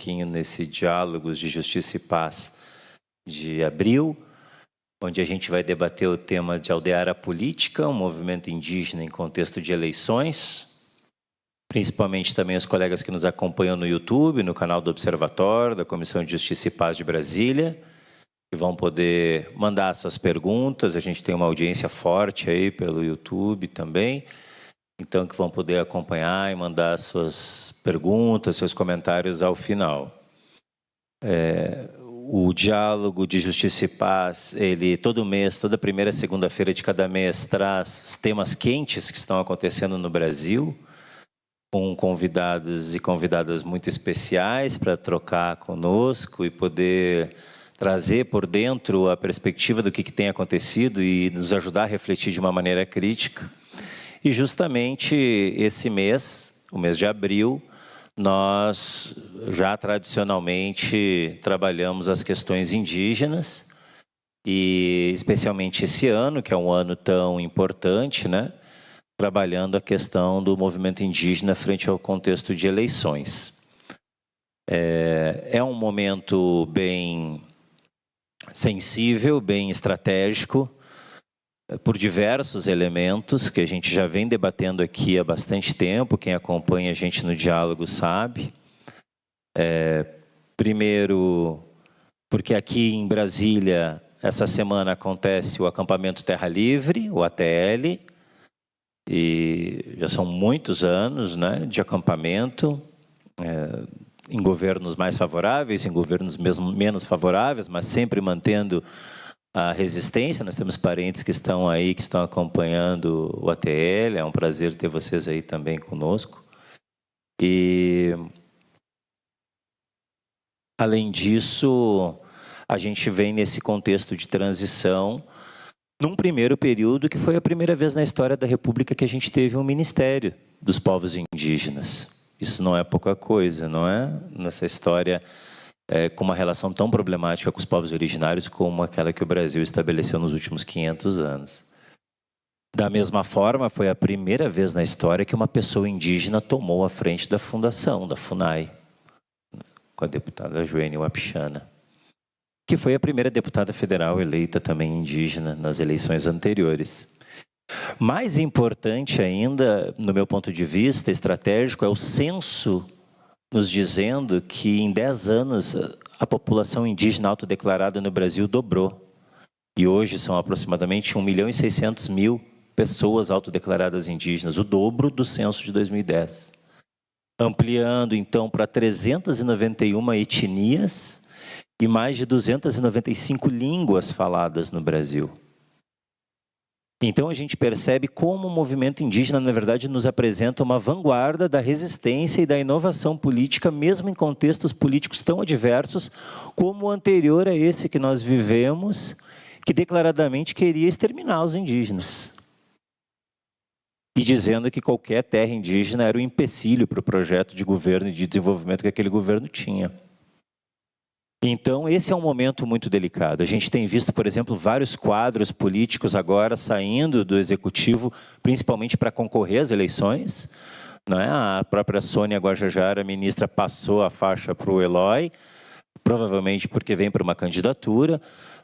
pouquinho nesse Diálogos de Justiça e Paz de abril, onde a gente vai debater o tema de Aldeara Política, um movimento indígena em contexto de eleições, principalmente também os colegas que nos acompanham no YouTube, no canal do Observatório, da Comissão de Justiça e Paz de Brasília, que vão poder mandar suas perguntas. A gente tem uma audiência forte aí pelo YouTube também, então que vão poder acompanhar e mandar suas perguntas, seus comentários ao final. O Diálogo de Justiça e Paz, ele todo mês, toda primeira segunda-feira de cada mês, traz temas quentes que estão acontecendo no Brasil, com convidados e convidadas muito especiais para trocar conosco e poder trazer por dentro a perspectiva do que tem acontecido e nos ajudar a refletir de uma maneira crítica. E justamente esse mês, o mês de abril, nós já tradicionalmente trabalhamos as questões indígenas e especialmente esse ano, que é um ano tão importante, né? Trabalhando a questão do movimento indígena frente ao contexto de eleições. É um momento bem sensível, bem estratégico, por diversos elementos que a gente já vem debatendo aqui há bastante tempo. Quem acompanha a gente no diálogo sabe. Primeiro, porque aqui em Brasília, essa semana acontece o acampamento Terra Livre, o ATL, e já são muitos anos, né, de acampamento, em governos mais favoráveis, em governos mesmo menos favoráveis, mas sempre mantendo a resistência. Nós temos parentes que estão aí, que estão acompanhando o ATL. É um prazer ter vocês aí também conosco. E, além disso, a gente vem nesse contexto de transição, num primeiro período que foi a primeira vez na história da República que a gente teve um Ministério dos Povos Indígenas. Isso não é pouca coisa, não é? Nessa história com uma relação tão problemática com os povos originários como aquela que o Brasil estabeleceu nos últimos 500 anos. Da mesma forma, foi a primeira vez na história que uma pessoa indígena tomou a frente da fundação, da FUNAI, com a deputada Joênia Wapichana, que foi a primeira deputada federal eleita também indígena nas eleições anteriores. Mais importante ainda, no meu ponto de vista estratégico, é o censo nos dizendo que em 10 anos a população indígena autodeclarada no Brasil dobrou. E hoje são aproximadamente 1.600.000 pessoas autodeclaradas indígenas, o dobro do censo de 2010. Ampliando então para 391 etnias e mais de 295 línguas faladas no Brasil. Então a gente percebe como o movimento indígena, na verdade, nos apresenta uma vanguarda da resistência e da inovação política, mesmo em contextos políticos tão adversos como o anterior a esse que nós vivemos, que declaradamente queria exterminar os indígenas. E dizendo que qualquer terra indígena era um empecilho para o projeto de governo e de desenvolvimento que aquele governo tinha. Então, esse é um momento muito delicado. A gente tem visto, por exemplo, vários quadros políticos agora saindo do Executivo, principalmente para concorrer às eleições. Não é? A própria Sônia Guajajara, ministra, passou a faixa para o Eloy, provavelmente porque vem para uma candidatura.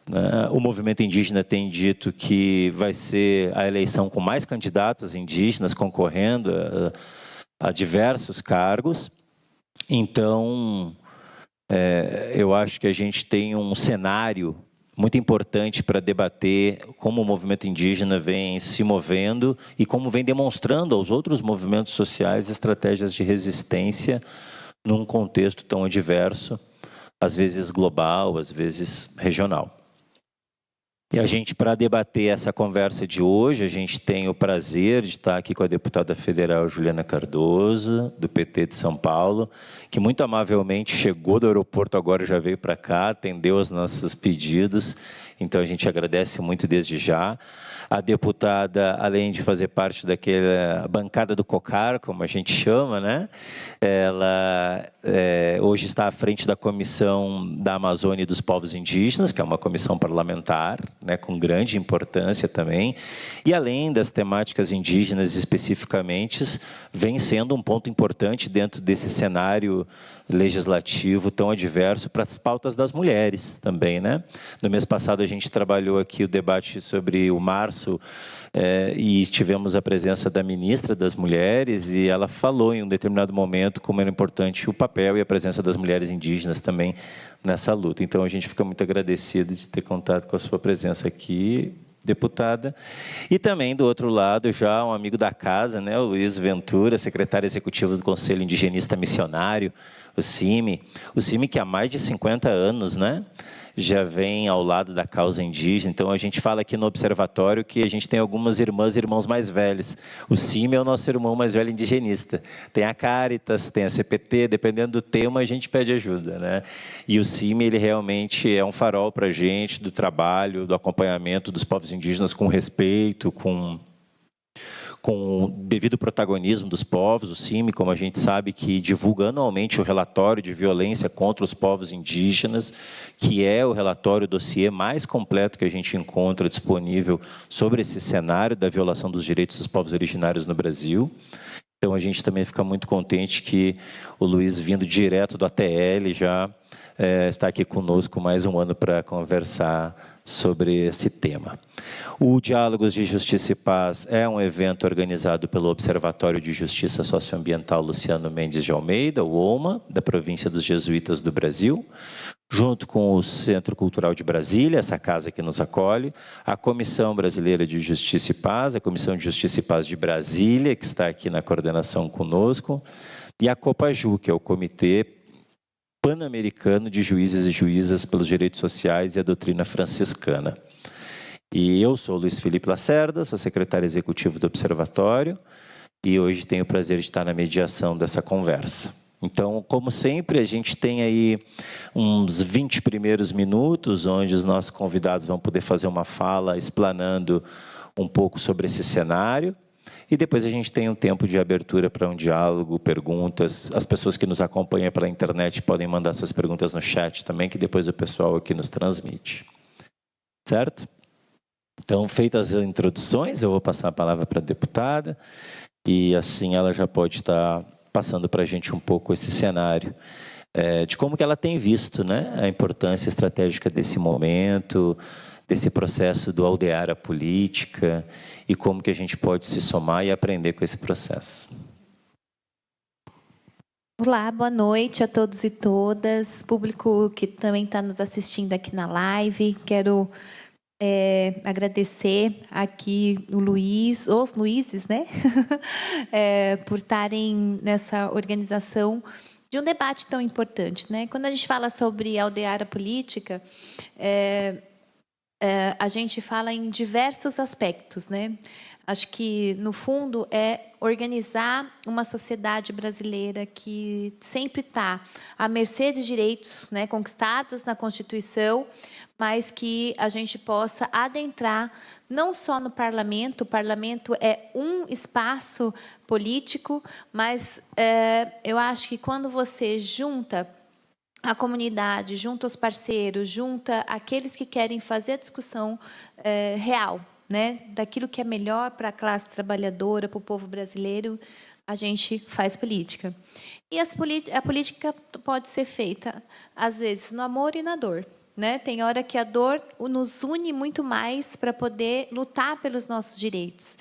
Né? O movimento indígena tem dito que vai ser a eleição com mais candidatos indígenas concorrendo a diversos cargos. Então, eu acho que a gente tem um cenário muito importante para debater como o movimento indígena vem se movendo e como vem demonstrando aos outros movimentos sociais estratégias de resistência num contexto tão adverso, às vezes global, às vezes regional. E a gente, para debater essa conversa de hoje, a gente tem o prazer de estar aqui com a deputada federal Juliana Cardoso, do PT de São Paulo, que muito amavelmente chegou do aeroporto agora, já veio para cá, atendeu aos nossos pedidos, então a gente agradece muito desde já. A deputada, além de fazer parte daquela bancada do COCAR, como a gente chama, né? Ela hoje está à frente da Comissão da Amazônia e dos Povos Indígenas, que é uma comissão parlamentar. né, com grande importância também, e além das temáticas indígenas especificamente, vem sendo um ponto importante dentro desse cenário legislativo tão adverso para as pautas das mulheres também, né? No mês passado a gente trabalhou aqui o debate sobre o março e tivemos a presença da ministra das Mulheres e ela falou em um determinado momento como era importante o papel e a presença das mulheres indígenas também nessa luta. Então a gente fica muito agradecido de ter contato com a sua presença aqui, deputada. E também, do outro lado, já um amigo da casa, né, o Luiz Ventura, secretário executivo do Conselho Indigenista Missionário, o CIMI que há mais de 50 anos, né, já vem ao lado da causa indígena. Então, a gente fala aqui no observatório que a gente tem algumas irmãs e irmãos mais velhos. O CIMI é o nosso irmão mais velho indigenista. Tem a Caritas, tem a CPT, dependendo do tema, a gente pede ajuda, né? E o CIMI, ele realmente é um farol para a gente do trabalho, do acompanhamento dos povos indígenas com respeito, com o devido protagonismo dos povos. O CIMI, como a gente sabe, que divulga anualmente o relatório de violência contra os povos indígenas, que é o relatório dossiê mais completo que a gente encontra disponível sobre esse cenário da violação dos direitos dos povos originários no Brasil. Então, a gente também fica muito contente que o Luiz, vindo direto do ATL, já está aqui conosco mais um ano para conversar sobre esse tema. O Diálogos de Justiça e Paz é um evento organizado pelo Observatório de Justiça Socioambiental Luciano Mendes de Almeida, o OMA, da província dos Jesuítas do Brasil, junto com o Centro Cultural de Brasília, essa casa que nos acolhe, a Comissão Brasileira de Justiça e Paz, a Comissão de Justiça e Paz de Brasília, que está aqui na coordenação conosco, e a COPAJU, que é o Comitê Pan-Americano de Juízes e Juízas pelos Direitos Sociais e a Doutrina Franciscana. E eu sou Luiz Felipe Lacerda, sou secretário executivo do Observatório, e hoje tenho o prazer de estar na mediação dessa conversa. Então, como sempre, a gente tem aí uns 20 primeiros minutos, onde os nossos convidados vão poder fazer uma fala explanando um pouco sobre esse cenário, e depois a gente tem um tempo de abertura para um diálogo, perguntas. As pessoas que nos acompanham pela internet podem mandar suas perguntas no chat também, que depois o pessoal aqui nos transmite. Certo? Então, feitas as introduções, eu vou passar a palavra para a deputada, e assim ela já pode estar passando para a gente um pouco esse cenário, de como que ela tem visto, né, a importância estratégica desse momento, desse processo do aldear a política, e como que a gente pode se somar e aprender com esse processo. Olá, boa noite a todos e todas, público que também está nos assistindo aqui na live. Quero agradecer aqui o Luiz, os Luizes, né, por estarem nessa organização de um debate tão importante, né? Quando a gente fala sobre aldear a política, a gente fala em diversos aspectos, né? Acho que, no fundo, é organizar uma sociedade brasileira que sempre está à mercê de direitos, né, conquistados na Constituição, mas que a gente possa adentrar não só no parlamento. O parlamento é um espaço político, mas eu acho que quando você junta a comunidade, junta os parceiros, junta aqueles que querem fazer a discussão real, né, daquilo que é melhor para a classe trabalhadora, para o povo brasileiro, a gente faz política. E a política pode ser feita, às vezes, no amor e na dor, né? Tem hora que a dor nos une muito mais para poder lutar pelos nossos direitos.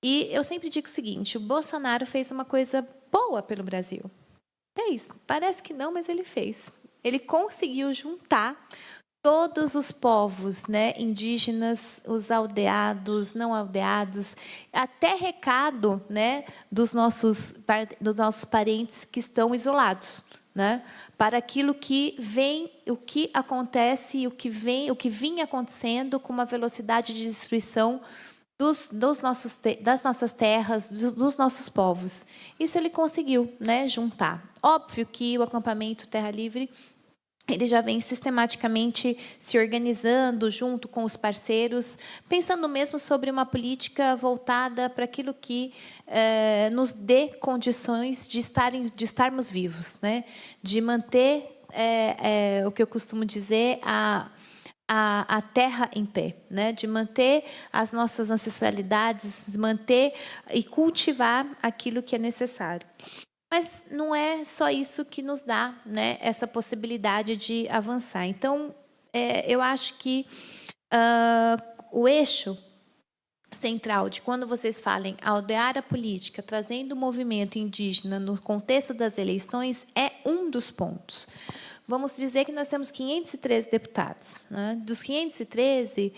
E eu sempre digo o seguinte: o Bolsonaro fez uma coisa boa pelo Brasil. Fez. Parece que não, mas ele fez. Ele conseguiu juntar todos os povos, né, indígenas, os aldeados, não aldeados, até recado, né, dos nossos parentes que estão isolados, né, para aquilo que vem, o que acontece, o que vinha acontecendo com uma velocidade de destruição das nossas terras, dos nossos povos. Isso ele conseguiu, né, juntar. Óbvio que o acampamento Terra Livre ele já vem sistematicamente se organizando junto com os parceiros, pensando mesmo sobre uma política voltada para aquilo que nos dê condições de estarmos vivos, né? De manter o que eu costumo dizer, a terra em pé, né? De manter as nossas ancestralidades, manter e cultivar aquilo que é necessário. Mas não é só isso que nos dá, né, essa possibilidade de avançar. Então, eu acho que o eixo central de quando vocês falem aldear a política, trazendo o movimento indígena no contexto das eleições, é um dos pontos. Vamos dizer que nós temos 513 deputados. Né? Dos 513,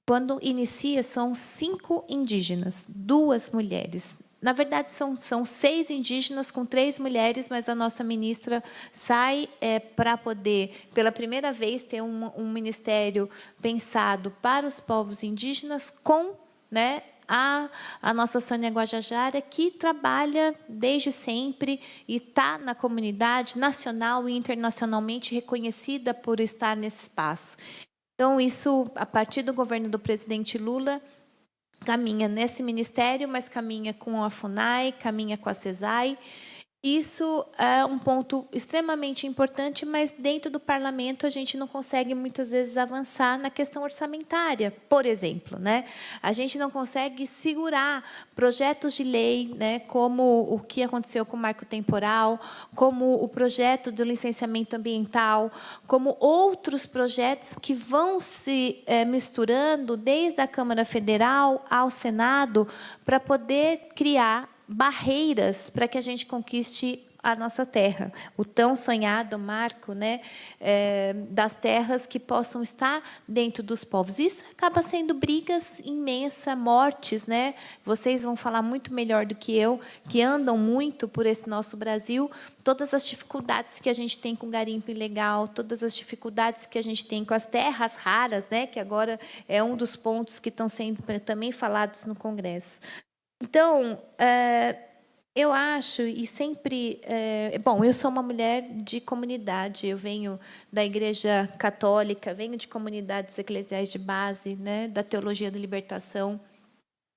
quando inicia, são 5 indígenas, 2 mulheres. Na verdade, são 6 indígenas com 3 mulheres, mas a nossa ministra sai para poder, pela primeira vez, ter um ministério pensado para os povos indígenas com, né, a nossa Sônia Guajajara, que trabalha desde sempre e está na comunidade nacional e internacionalmente reconhecida por estar nesse espaço. Então, isso, a partir do governo do presidente Lula, caminha nesse ministério, mas caminha com a FUNAI, caminha com a CESAI. Isso é um ponto extremamente importante, mas dentro do parlamento a gente não consegue muitas vezes avançar na questão orçamentária, por exemplo, né? A gente não consegue segurar projetos de lei, né, como o que aconteceu com o marco temporal, como o projeto do licenciamento ambiental, como outros projetos que vão se misturando desde a Câmara Federal ao Senado para poder criar barreiras para que a gente conquiste a nossa terra, o tão sonhado marco, né, das terras que possam estar dentro dos povos. Isso acaba sendo brigas imensas, mortes, né? Vocês vão falar muito melhor do que eu, que andam muito por esse nosso Brasil, todas as dificuldades que a gente tem com garimpo ilegal, todas as dificuldades que a gente tem com as terras raras, né, que agora é um dos pontos que estão sendo também falados no Congresso. Então, eu acho, e sempre... bom, eu sou uma mulher de comunidade, eu venho da Igreja Católica, venho de comunidades eclesiais de base, né, da Teologia da Libertação.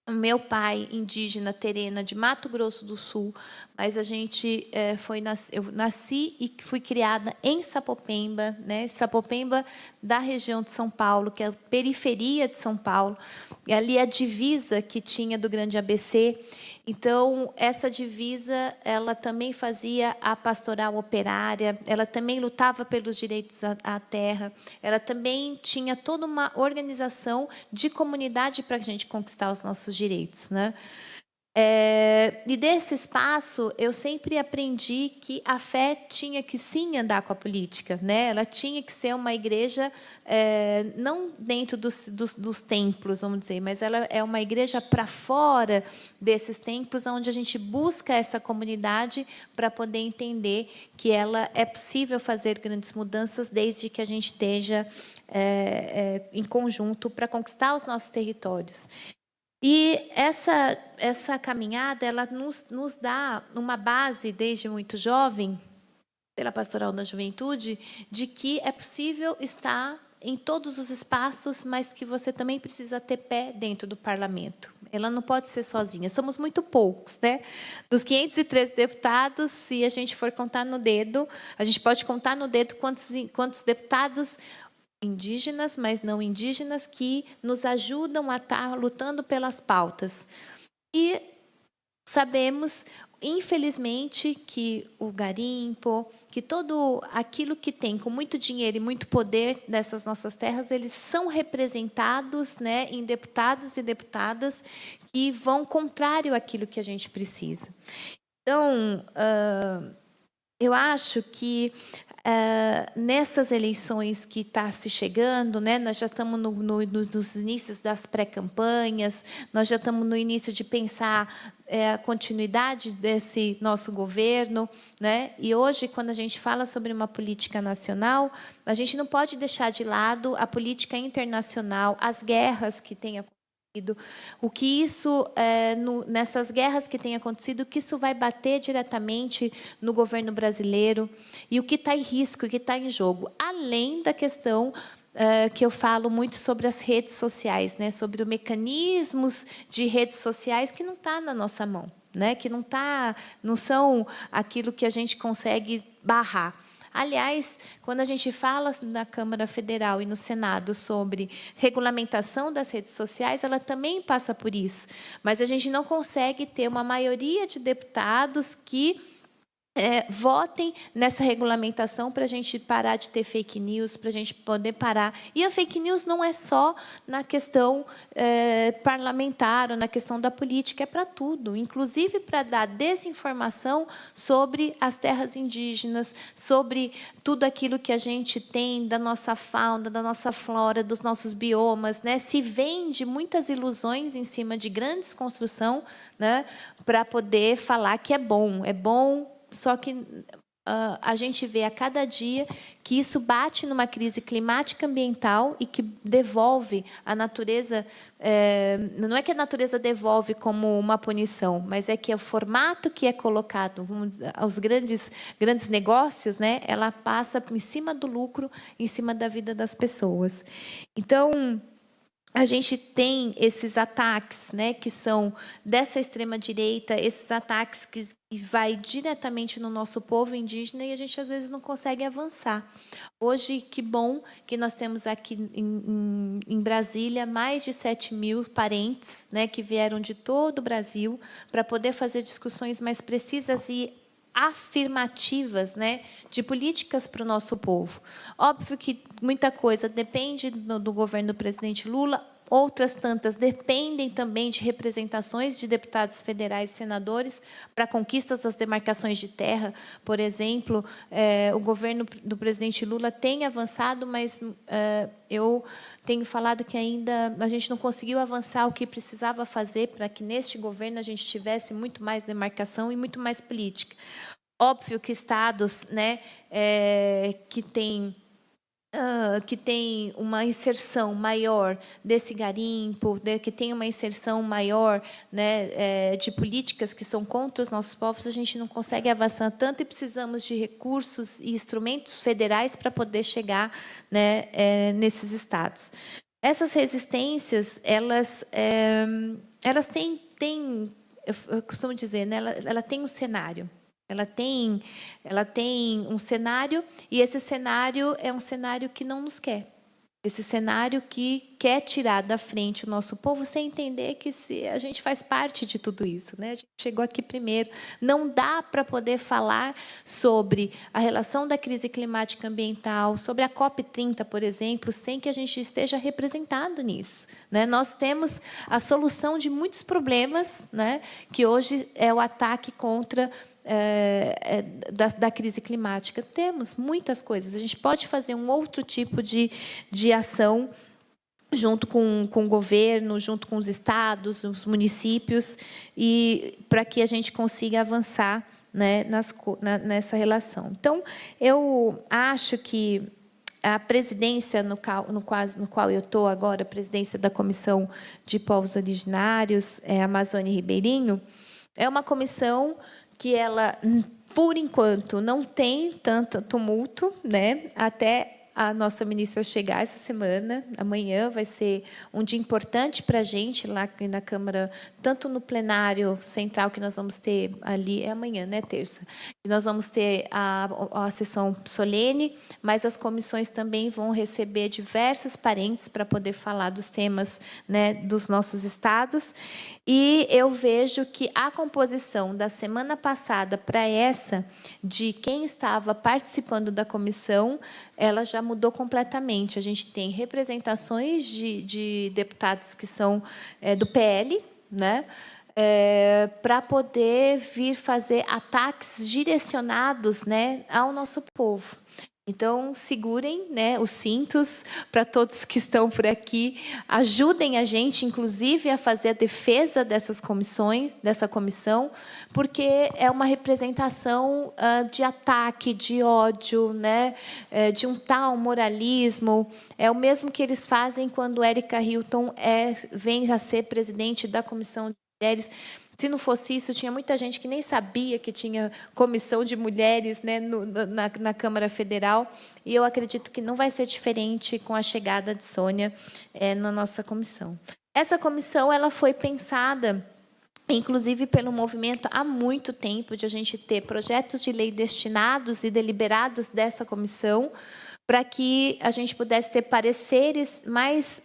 O meu pai, indígena, terena, de Mato Grosso do Sul, mas a gente eu nasci e fui criada em Sapopemba, né? Sapopemba da região de São Paulo, que é a periferia de São Paulo, e ali a divisa que tinha do Grande ABC. Então, essa divisa, ela também fazia a pastoral operária, ela também lutava pelos direitos à terra, ela também tinha toda uma organização de comunidade para a gente conquistar os nossos direitos, né? E desse espaço, eu sempre aprendi que a fé tinha que, sim, andar com a política, né? Ela tinha que ser uma igreja, não dentro dos templos, vamos dizer, mas ela é uma igreja para fora desses templos, onde a gente busca essa comunidade para poder entender que ela é possível fazer grandes mudanças desde que a gente esteja em conjunto para conquistar os nossos territórios. E essa caminhada, ela nos dá uma base, desde muito jovem, pela Pastoral da Juventude, de que é possível estar em todos os espaços, mas que você também precisa ter pé dentro do parlamento. Ela não pode ser sozinha. Somos muito poucos, né? Dos 513 deputados, se a gente for contar no dedo, a gente pode contar no dedo quantos deputados indígenas, mas não indígenas, que nos ajudam a estar lutando pelas pautas. E sabemos, infelizmente, que o garimpo, que todo aquilo que tem com muito dinheiro e muito poder dessas nossas terras, eles são representados, né, em deputados e deputadas que vão contrário àquilo que a gente precisa. Então, eu acho que nessas eleições que está se chegando, né, nós já estamos nos inícios das pré-campanhas, nós já estamos no início de pensar a continuidade desse nosso governo, né? E hoje, quando a gente fala sobre uma política nacional, a gente não pode deixar de lado a política internacional, as guerras que têm acontecido, o que isso, nessas guerras que têm acontecido, o que isso vai bater diretamente no governo brasileiro e o que está em risco, o que está em jogo, além da questão que eu falo muito sobre as redes sociais, né, sobre os mecanismos de redes sociais que não está na nossa mão, né, que não são aquilo que a gente consegue barrar. Aliás, quando a gente fala na Câmara Federal e no Senado sobre regulamentação das redes sociais, ela também passa por isso. Mas a gente não consegue ter uma maioria de deputados que votem nessa regulamentação para a gente parar de ter fake news, para a gente poder parar. E a fake news não é só na questão parlamentar ou na questão da política, é para tudo, inclusive para dar desinformação sobre as terras indígenas, sobre tudo aquilo que a gente tem da nossa fauna, da nossa flora, dos nossos biomas, né? Se vende muitas ilusões em cima de grandes construções, né, para poder falar que é bom, só que a gente vê a cada dia que isso bate numa crise climática ambiental e que devolve a natureza. Não é que a natureza devolve como uma punição, mas é que o formato que é colocado, vamos dizer, aos grandes negócios, né, ela passa em cima do lucro, em cima da vida das pessoas. Então, a gente tem esses ataques, né, que são dessa extrema-direita, esses ataques que vai diretamente no nosso povo indígena e a gente, às vezes, não consegue avançar. Hoje, que bom que nós temos aqui em Brasília mais de 7.000 parentes, né, que vieram de todo o Brasil para poder fazer discussões mais precisas e afirmativas, né, de políticas para o nosso povo. Óbvio que muita coisa depende do governo do presidente Lula, outras tantas dependem também de representações de deputados federais e senadores para conquistas das demarcações de terra. Por exemplo, o governo do presidente Lula tem avançado, mas eu tenho falado que ainda a gente não conseguiu avançar o que precisava fazer para que, neste governo, a gente tivesse muito mais demarcação e muito mais política. Óbvio que estados, né, que tem uma inserção maior desse garimpo, que tem uma inserção maior, né, de políticas que são contra os nossos povos, a gente não consegue avançar tanto e precisamos de recursos e instrumentos federais para poder chegar, né, nesses estados. Essas resistências, elas têm, eu costumo dizer, né, ela tem um cenário. Ela tem um cenário, e esse cenário é um cenário que não nos quer. Esse cenário que quer tirar da frente o nosso povo sem entender que a gente faz parte de tudo isso, né? A gente chegou aqui primeiro. Não dá para poder falar sobre a relação da crise climática ambiental, sobre a COP30, por exemplo, sem que a gente esteja representado nisso, né? Nós temos a solução de muitos problemas, né? Que hoje é o ataque contra da crise climática. Temos muitas coisas. A gente pode fazer um outro tipo de ação junto com o governo, junto com os estados, os municípios, e para que a gente consiga avançar, né, nessa relação. Então, eu acho que a presidência no qual eu estou agora, a presidência da Comissão de Povos Originários, Amazônia e Ribeirinho, é uma comissão que ela, por enquanto, não tem tanto tumulto, né? Até a nossa ministra chegar essa semana. Amanhã vai ser um dia importante para a gente lá na Câmara, tanto no plenário central que nós vamos ter ali, é amanhã, né, terça. E nós vamos ter a sessão solene, mas as comissões também vão receber diversos parentes para poder falar dos temas, né, dos nossos estados. E eu vejo que a composição da semana passada para essa, de quem estava participando da comissão, ela já mudou completamente. A gente tem representações de deputados que são do PL, né, para poder vir fazer ataques direcionados, né, ao nosso povo. Então, segurem, né, os cintos para todos que estão por aqui, ajudem a gente, inclusive, a fazer a defesa dessas comissões, dessa comissão, porque é uma representação de ataque, de ódio, né, de um tal moralismo. É o mesmo que eles fazem quando Érica Hilton vem a ser presidente da Comissão de Mulheres. Se não fosse isso, tinha muita gente que nem sabia que tinha comissão de mulheres, né, na Câmara Federal. E eu acredito que não vai ser diferente com a chegada de Sônia na nossa comissão. Essa comissão ela foi pensada inclusive pelo movimento há muito tempo de a gente ter projetos de lei destinados e deliberados dessa comissão, para que a gente pudesse ter pareceres mais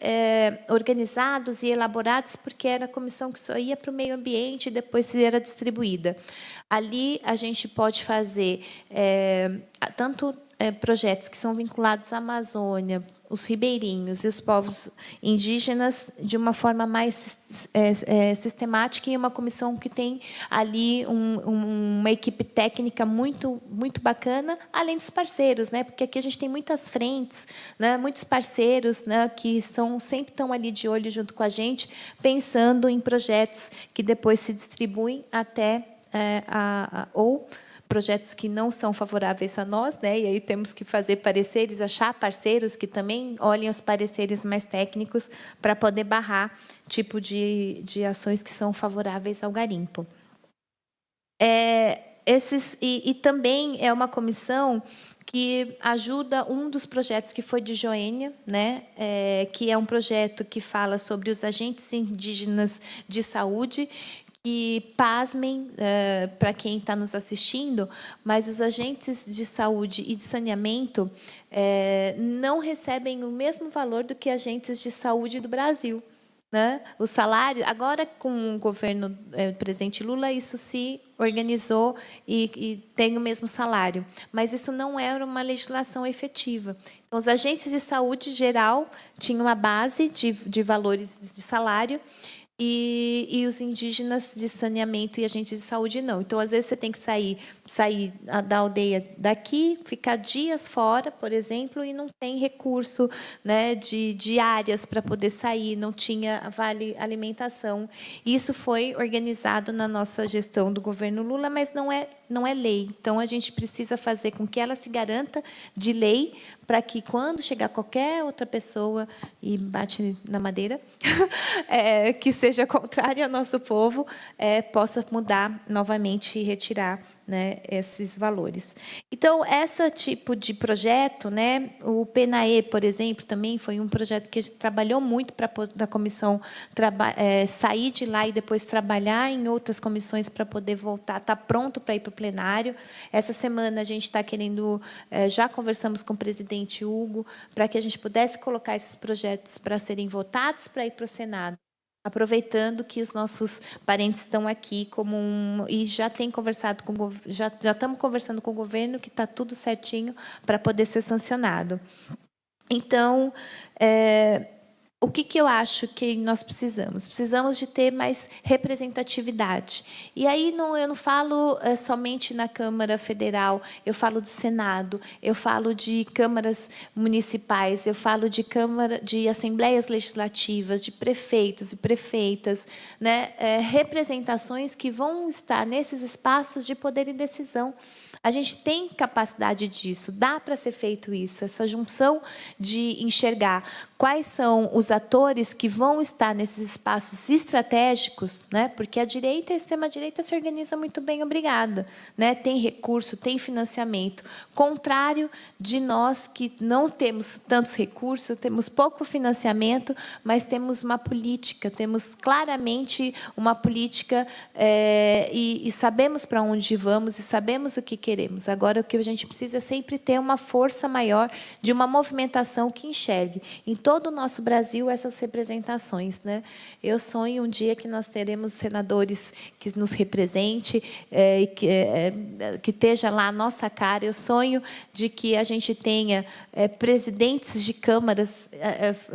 organizados e elaborados, porque era a comissão que só ia para o meio ambiente e depois era distribuída. Ali a gente pode fazer tanto projetos que são vinculados à Amazônia, os ribeirinhos e os povos indígenas de uma forma mais sistemática, e uma comissão que tem ali uma equipe técnica muito bacana, além dos parceiros, né? Porque aqui a gente tem muitas frentes, né? Muitos parceiros, né? Que sempre estão ali de olho junto com a gente, pensando em projetos que depois se distribuem até ou projetos que não são favoráveis a nós, né? E aí temos que fazer pareceres, achar parceiros que também olhem os pareceres mais técnicos para poder barrar tipo de ações que são favoráveis ao garimpo. E também é uma comissão que ajuda um dos projetos que foi de Joênia, né? Que é um projeto que fala sobre os agentes indígenas de saúde. E, pasmem, para quem está nos assistindo, mas os agentes de saúde e de saneamento não recebem o mesmo valor do que agentes de saúde do Brasil, né? O salário, agora, com o governo do presidente Lula, isso se organizou e tem o mesmo salário. Mas isso não era uma legislação efetiva. Então, os agentes de saúde geral tinham uma base de valores de salário, e os indígenas de saneamento e agentes de saúde não. Então, às vezes, você tem que sair da aldeia daqui, ficar dias fora, por exemplo, e não tem recurso, né, de áreas para poder sair, não tinha vale alimentação. Isso foi organizado na nossa gestão do governo Lula, mas não é lei. Então, a gente precisa fazer com que ela se garanta de lei, para que, quando chegar qualquer outra pessoa e bate na madeira, que seja contrária ao nosso povo, possa mudar novamente e retirar, né, esses valores. Então, esse tipo de projeto, né, o PNAE, por exemplo, também foi um projeto que a gente trabalhou muito para a comissão sair de lá e depois trabalhar em outras comissões para poder voltar, estar pronto para ir para o plenário. Essa semana a gente está querendo, já conversamos com o presidente Hugo, para que a gente pudesse colocar esses projetos para serem votados para ir para o Senado, aproveitando que os nossos parentes estão aqui e já tem conversado já estamos conversando com o governo, que está tudo certinho para poder ser sancionado. Então, o que eu acho que nós precisamos? Precisamos de ter mais representatividade. E aí eu não falo somente na Câmara Federal, eu falo do Senado, eu falo de câmaras municipais, eu falo de assembleias legislativas, de prefeitos e prefeitas, né? Representações que vão estar nesses espaços de poder e decisão. A gente tem capacidade disso, dá para ser feito isso, essa junção de enxergar quais são os atores que vão estar nesses espaços estratégicos, né? Porque a direita e a extrema-direita se organizam muito bem, obrigada, né? Tem recurso, tem financiamento. Contrário de nós, que não temos tantos recursos, temos pouco financiamento, mas temos uma política, temos claramente uma política e sabemos para onde vamos e sabemos o que queremos. Agora, o que a gente precisa é sempre ter uma força maior de uma movimentação que enxergue em todo o nosso Brasil essas representações, né? Eu sonho um dia que nós teremos senadores que nos represente, que esteja lá a nossa cara. Eu sonho de que a gente tenha presidentes de câmaras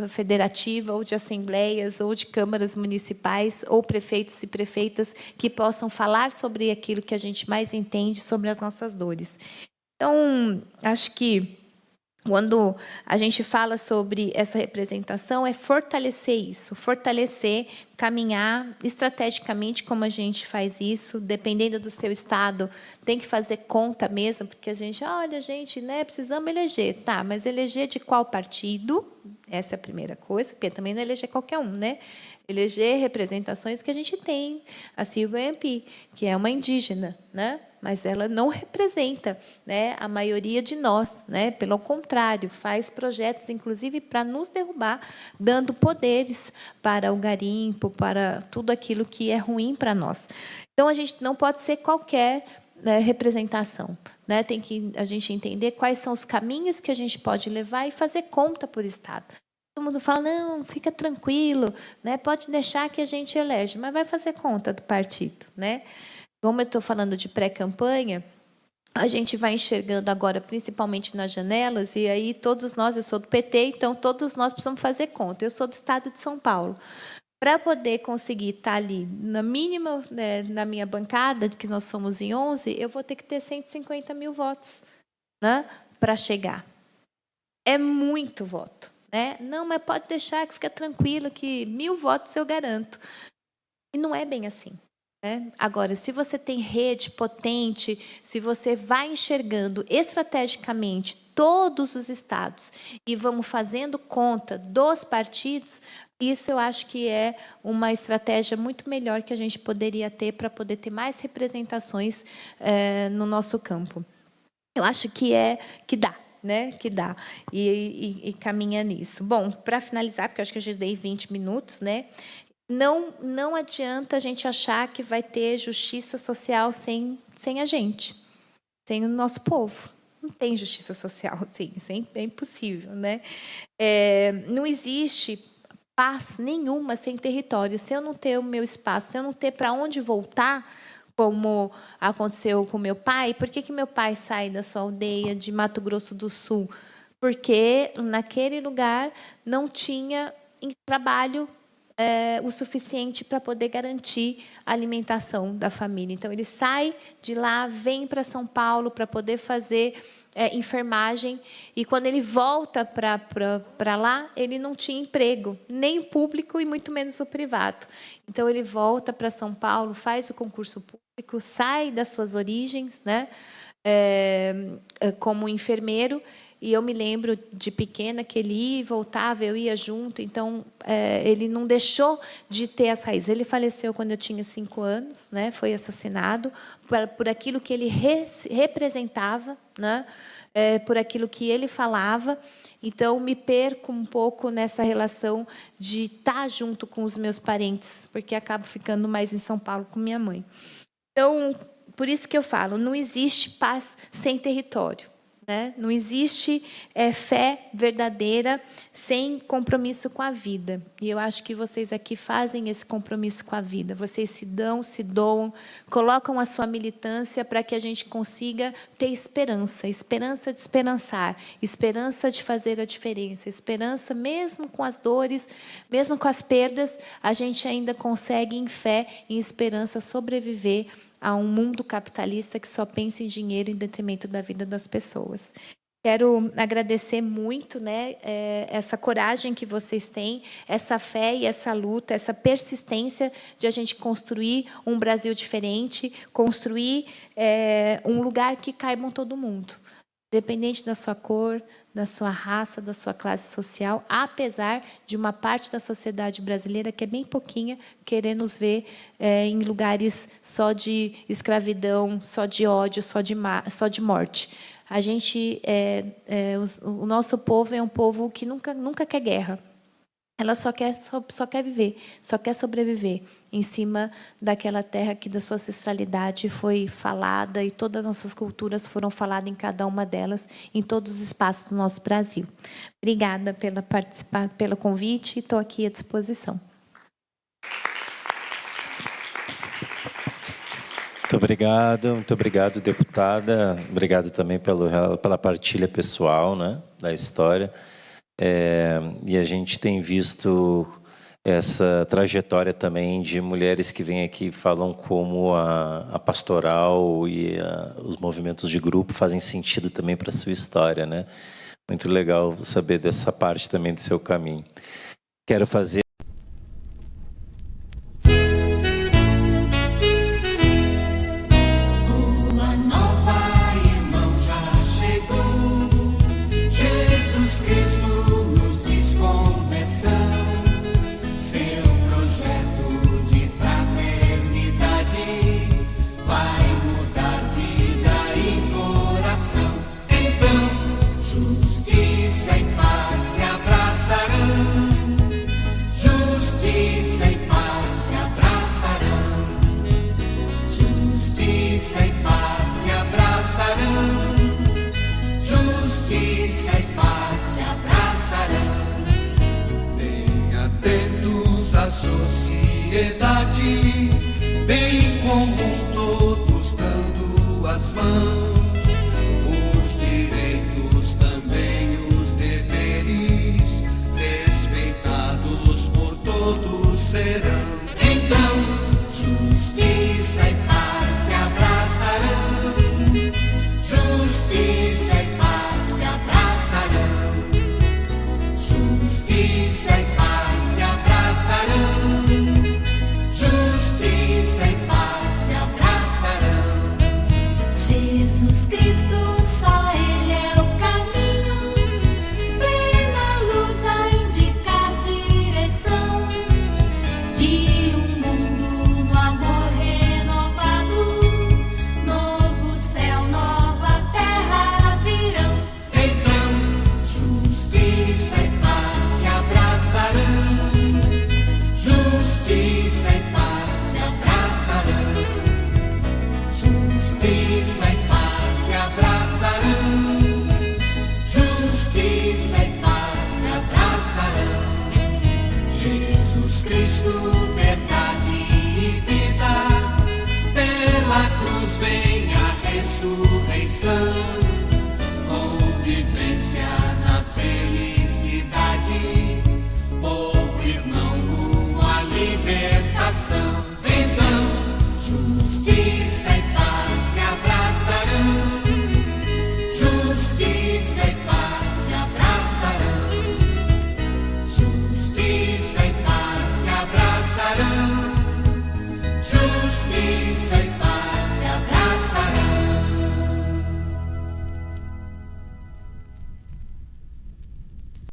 federativas, ou de assembleias, ou de câmaras municipais, ou prefeitos e prefeitas que possam falar sobre aquilo que a gente mais entende, sobre as nossas dores. Então, acho que quando a gente fala sobre essa representação, é fortalecer isso, fortalecer, caminhar estrategicamente como a gente faz isso, dependendo do seu estado, tem que fazer conta mesmo, porque a gente, olha, gente, né, precisamos eleger, tá, mas eleger de qual partido? Essa é a primeira coisa, porque também não é eleger qualquer um, né? Eleger representações que a gente tem. A Silvia MP, que é uma indígena, né? Mas ela não representa, né, a maioria de nós, né? Pelo contrário, faz projetos, inclusive, para nos derrubar, dando poderes para o garimpo, para tudo aquilo que é ruim para nós. Então, a gente não pode ser qualquer, né, representação, né? Tem que a gente entender quais são os caminhos que a gente pode levar e fazer conta por Estado. Todo mundo fala, não, fica tranquilo, né? Pode deixar que a gente elege, mas vai fazer conta do partido, né? Como eu estou falando de pré-campanha, a gente vai enxergando agora, principalmente nas janelas, e aí todos nós, eu sou do PT, então todos nós precisamos fazer conta. Eu sou do Estado de São Paulo. Para poder conseguir estar ali, na mínima, né, na minha bancada, que nós somos em 11, eu vou ter que ter 150 mil votos, né, para chegar. É muito voto, né? Não, mas pode deixar que fica tranquilo, que 1000 votos eu garanto. E não é bem assim. Agora, se você tem rede potente, se você vai enxergando estrategicamente todos os estados e vamos fazendo conta dos partidos, isso eu acho que é uma estratégia muito melhor que a gente poderia ter para poder ter mais representações no nosso campo. Eu acho que dá. Né, que dá, e caminha nisso. Bom, para finalizar, porque eu acho que eu já dei 20 minutos, né? Não adianta a gente achar que vai ter justiça social sem a gente, sem o nosso povo. Não tem justiça social, sim, é impossível, né? Não existe paz nenhuma sem território. Se eu não ter o meu espaço, se eu não ter para onde voltar, como aconteceu com meu pai. Por que meu pai sai da sua aldeia de Mato Grosso do Sul? Porque naquele lugar não tinha trabalho o suficiente para poder garantir a alimentação da família. Então, ele sai de lá, vem para São Paulo para poder fazer enfermagem, e quando ele volta para lá, ele não tinha emprego, nem o público e muito menos o privado. Então, ele volta para São Paulo, faz o concurso público, sai das suas origens, né, como enfermeiro. E eu me lembro de pequena que ele ia e voltava, eu ia junto. Então, ele não deixou de ter as raízes. Ele faleceu quando eu tinha 5 anos, né? Foi assassinado por aquilo que ele representava, né? Por aquilo que ele falava. Então, me perco um pouco nessa relação de estar junto com os meus parentes, porque acabo ficando mais em São Paulo com minha mãe. Então, por isso que eu falo, não existe paz sem território. Né? Não existe fé verdadeira sem compromisso com a vida. E eu acho que vocês aqui fazem esse compromisso com a vida. Vocês se dão, se doam, colocam a sua militância para que a gente consiga ter esperança. Esperança de esperançar, esperança de fazer a diferença, esperança mesmo com as dores, mesmo com as perdas, a gente ainda consegue, em fé, em esperança, sobreviver a um mundo capitalista que só pensa em dinheiro em detrimento da vida das pessoas. Quero agradecer muito, né, essa coragem que vocês têm, essa fé e essa luta, essa persistência de a gente construir um Brasil diferente, construir um lugar que caibam todo mundo, independente da sua cor, da sua raça, da sua classe social, apesar de uma parte da sociedade brasileira, que é bem pouquinha, querer nos ver em lugares só de escravidão, só de ódio, só de morte. A gente, o nosso povo é um povo que nunca quer guerra. Ela só quer viver, só quer sobreviver em cima daquela terra que da sua ancestralidade foi falada, e todas as nossas culturas foram faladas em cada uma delas, em todos os espaços do nosso Brasil. Obrigada pelo convite, e estou aqui à disposição. Muito obrigado, deputada. Obrigado também pela partilha pessoal, né, da história. E a gente tem visto essa trajetória também de mulheres que vêm aqui e falam como a pastoral e os movimentos de grupo fazem sentido também para a sua história, né? Muito legal saber dessa parte também do seu caminho. Quero fazer Jesus Cristo nos diz com sociedade, bem comum, todos dando as mãos, os direitos também os deveres, respeitados por todos serão.